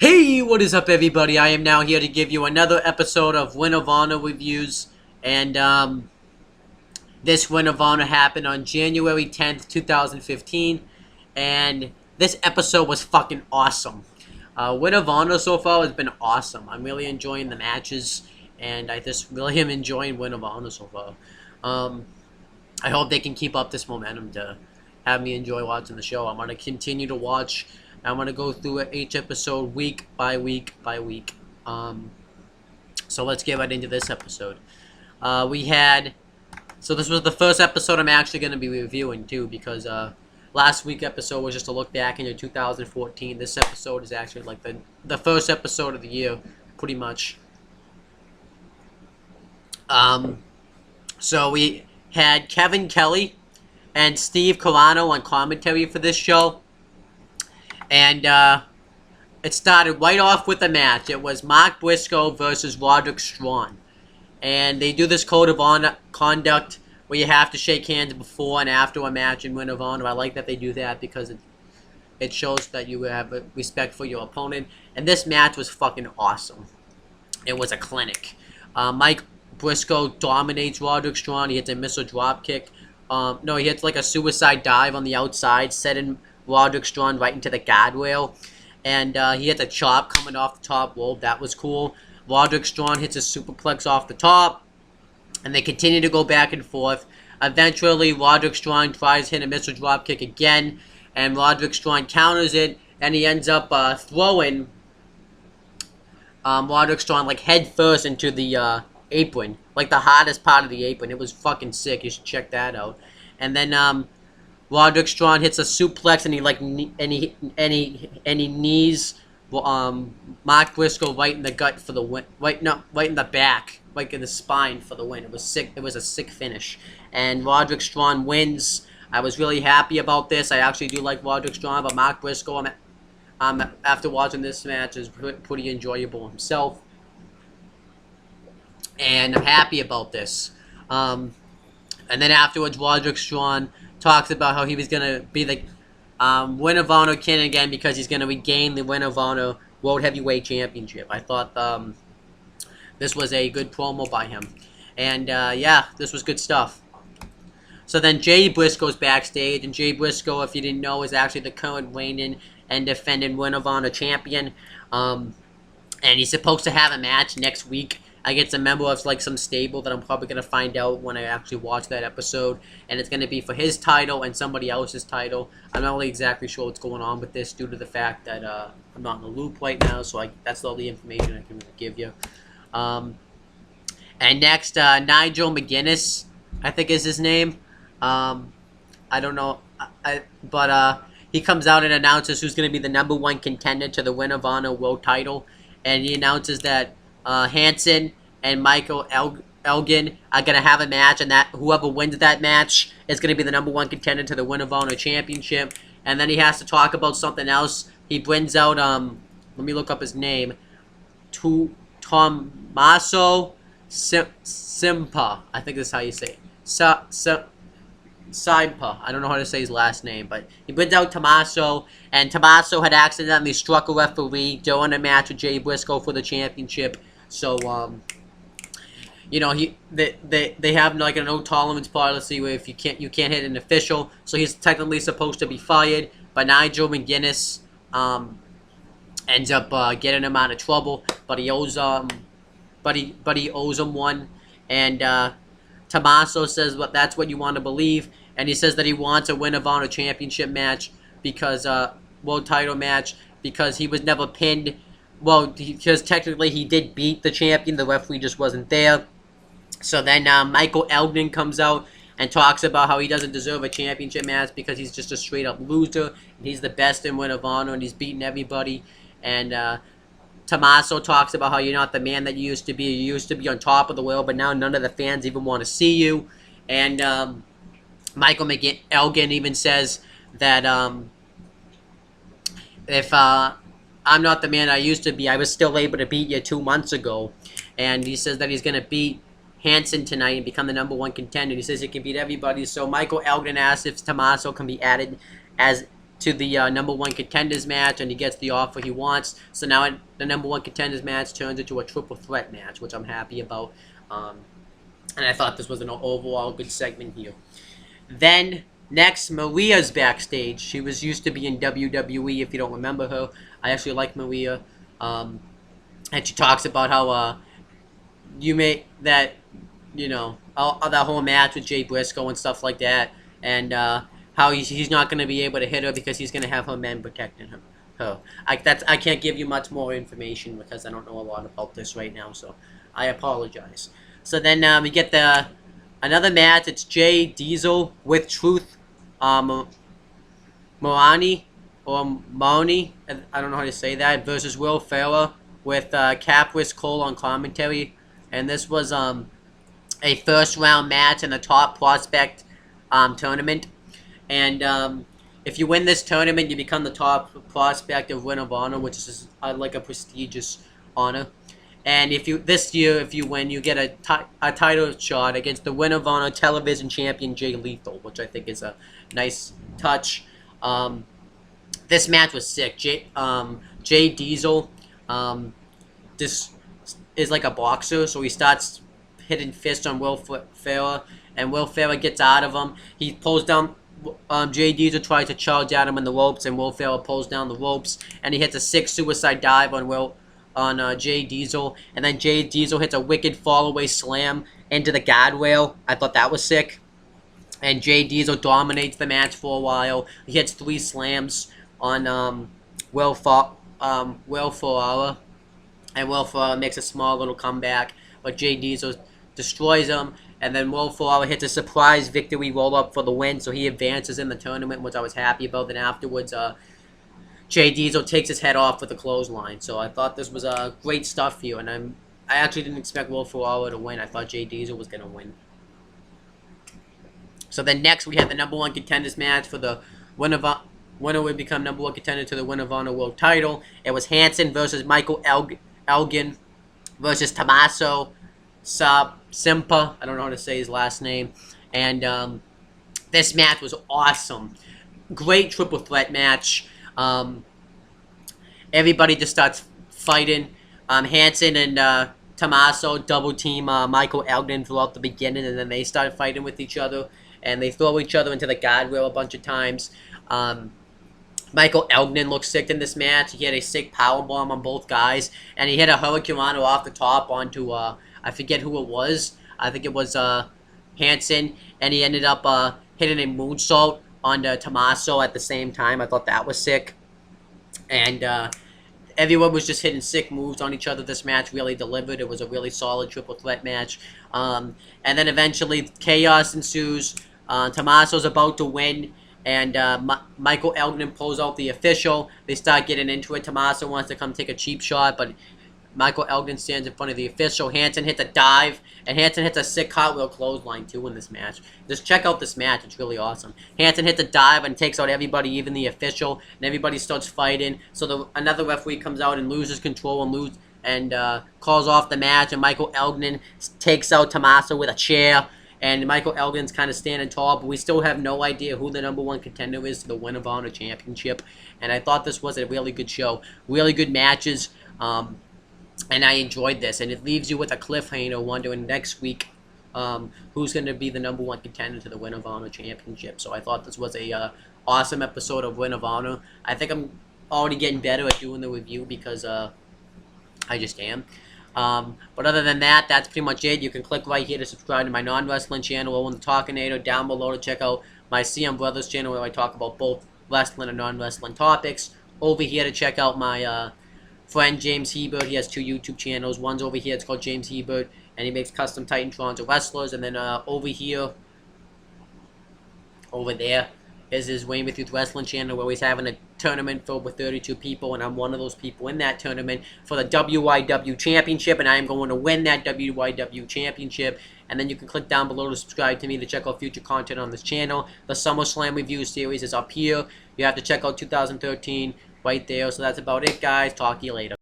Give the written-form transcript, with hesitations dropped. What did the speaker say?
Hey, what is up, everybody? I am now here to give you another episode of Win of Honor reviews, and this Win of Honor happened on January 10th, 2015, and this episode was fucking awesome. Win of Honor so far has been awesome. I'm really enjoying the matches, and I just really am enjoying Win of Honor so far. I hope they can keep up this momentum to have me enjoy watching the show. I'm going to continue to watch. I'm going to go through each episode week by week by week. So let's get right into this episode. So this was the first episode I'm actually going to be reviewing too, because last week's episode was just a look back into 2014. This episode is actually like the first episode of the year, pretty much. So we had Kevin Kelly and Steve Carano on commentary for this show. And it started right off with a match. It was Mark Wisco versus Roderick Strong. And they do this code of honor conduct where you have to shake hands before and after a match in Win of Honor. I like that they do that because it shows that you have respect for your opponent. And this match was fucking awesome. It was a clinic. Mike Briscoe dominates Roderick Strong. He hits a missile drop kick. No, he hits like a suicide dive on the outside, setting Roderick Strong right into the guardrail. And he hits a chop coming off the top rope. That was cool. Roderick Strong hits a superplex off the top. And they continue to go back and forth. Eventually, Roderick Strong tries to hit a missile drop kick again. And Roderick Strong counters it. And he ends up throwing Roderick Strong like head first into the apron, like the hardest part of the apron. It was fucking sick. You should check that out. And then Roderick Strong hits a suplex, and he knees Mark Briscoe right in the gut for the win. Right in the back, like in the spine for the win. It was sick. It was a sick finish, and Roderick Strong wins. I was really happy about this. I actually do like Roderick Strong, but Mark Briscoe, after watching this match, is pretty enjoyable himself. And I'm happy about this. And then afterwards, Roderick Strong talks about how he was going to be the Win of Honor king again because he's going to regain the Win of Honor World Heavyweight Championship. I thought this was a good promo by him. And yeah, this was good stuff. So then Jay Briscoe's backstage, and Jay Briscoe, if you didn't know, is actually the current reigning and defending Win of Honor champion. And he's supposed to have a match next week against a member of like some stable that I'm probably going to find out when I actually watch that episode. And it's going to be for his title and somebody else's title. I'm not really exactly sure what's going on with this due to the fact that I'm not in the loop right now. So that's all the information I can really give you. And next, Nigel McGuinness, I think is his name. I don't know. But he comes out and announces who's going to be the #1 contender to the Win of Honor World title. And he announces that Hansen and Michael Elgin are going to have a match, and that whoever wins that match is going to be the #1 contender to the Win of Honor Championship. And then he has to talk about something else. He brings out, let me look up his name, Tommaso Ciampa. I think that's how you say it. Ciampa. I don't know how to say his last name, but he brings out Tommaso, and Tommaso had accidentally struck a referee during a match with Jay Briscoe for the championship. So, you know, they have like a no tolerance policy where if you can't hit an official, so he's technically supposed to be fired. But Nigel McGuinness ends up getting him out of trouble, but he owes he owes him one, and Tommaso says that's what you want to believe, and he says that he wants a Win of Honor championship match because world title match because he was never pinned. Well, because technically he did beat the champion, the referee just wasn't there. So then Michael Elgin comes out and talks about how he doesn't deserve a championship match because he's just a straight up loser. And he's the best in Win of Honor and he's beaten everybody. And Tommaso talks about how you're not the man that you used to be. You used to be on top of the world, but now none of the fans even want to see you. And Michael Elgin even says that if I'm not the man I used to be, I was still able to beat you 2 months ago. And he says that he's going to beat Hansen tonight and become the #1 contender. He says he can beat everybody. So Michael Elgin asks if Tommaso can be added as to the number one contenders match, and he gets the offer he wants. So now the number one contenders match turns into a triple threat match, which I'm happy about. And I thought this was an overall good segment here. Then next, Maria's backstage. She used to be in WWE. If you don't remember her, I actually like Maria. And she talks about how that whole match with Jay Briscoe and stuff like that, and how he's not going to be able to hit her because he's going to have her men protecting her. I can't give you much more information because I don't know a lot about this right now, so I apologize. So then we get another match. It's Jay Diesel with Truth Marani or Maoni, I don't know how to say that, versus Will Ferrell with Capris Cole on commentary. And this was a first round match in the top prospect tournament. And if you win this tournament, you become the top prospect of Ring of Honor, which is like a prestigious honor. And if you win, you get a title shot against the Ring of Honor Television Champion Jay Lethal, which I think is a nice touch. This match was sick. Jay Diesel, this is like a boxer, so he starts hitting fists on Will Ferrell, and Will Ferrell gets out of him. He pulls down. Jay Diesel tries to charge at him in the ropes, and Will Ferrell pulls down the ropes, and he hits a sick suicide dive on Jay Diesel, and then Jay Diesel hits a wicked fallaway slam into the guardrail. I thought that was sick. And Jay Diesel dominates the match for a while. He hits 3 slams on Will Ferrell, and Will Ferrell makes a small little comeback, but Jay Diesel destroys him, and then Will Ferrell hits a surprise victory roll-up for the win, so he advances in the tournament, which I was happy about. Then afterwards, Jay Diesel takes his head off with a clothesline. So I thought this was great stuff here, and I actually didn't expect Will Ferrell to win. I thought Jay Diesel was going to win. So then next we had the number one contenders match for the winner would become number one contender to the Ring of Honor World Title. It was Hansen versus Michael Elgin versus Tommaso Ciampa. I don't know how to say his last name. And this match was awesome. Great triple threat match. Everybody just starts fighting. Hansen and Tommaso double team Michael Elgin throughout the beginning, and then they start fighting with each other, and they throw each other into the guardrail a bunch of times. Michael Elgin looked sick in this match. He had a sick powerbomb on both guys, and he hit a hurricanrana off the top onto, I forget who it was. I think it was Hansen, and he ended up hitting a moonsault onto Tommaso at the same time. I thought that was sick. And everyone was just hitting sick moves on each other. This match really delivered. It was a really solid triple threat match. And then eventually chaos ensues. Tommaso's about to win, and Michael Elgin pulls out the official. They start getting into it. Tommaso wants to come take a cheap shot, but Michael Elgin stands in front of the official. Hansen hits a dive, and Hansen hits a sick cartwheel clothesline too in this match. Just check out this match. It's really awesome. Hansen hits a dive and takes out everybody, even the official, and everybody starts fighting. So another referee comes out and loses control and calls off the match, and Michael Elgin takes out Tommaso with a chair. And Michael Elgin's kind of standing tall, but we still have no idea who the number one contender is to the Ring of Honor Championship. And I thought this was a really good show. Really good matches. And I enjoyed this. And it leaves you with a cliffhanger wondering next week who's going to be the number one contender to the Ring of Honor Championship. So I thought this was a awesome episode of Ring of Honor. I think I'm already getting better at doing the review because I just am. But other than that, that's pretty much it. You can click right here to subscribe to my non-wrestling channel, Owen the Talkinator. Down below to check out my CM Brothers channel where I talk about both wrestling and non-wrestling topics. Over here to check out my friend James Hebert. He has 2 YouTube channels. One's over here, it's called James Hebert, and he makes custom Titantrons of wrestlers. And then over there is his Wayne with Youth Wrestling channel, where he's having a tournament filled with 32 people, and I'm one of those people in that tournament for the WYW Championship, and I am going to win that WYW Championship. And then you can click down below to subscribe to me to check out future content on this channel. The SummerSlam review series is up here. You have to check out 2013 right there. So that's about it, guys. Talk to you later.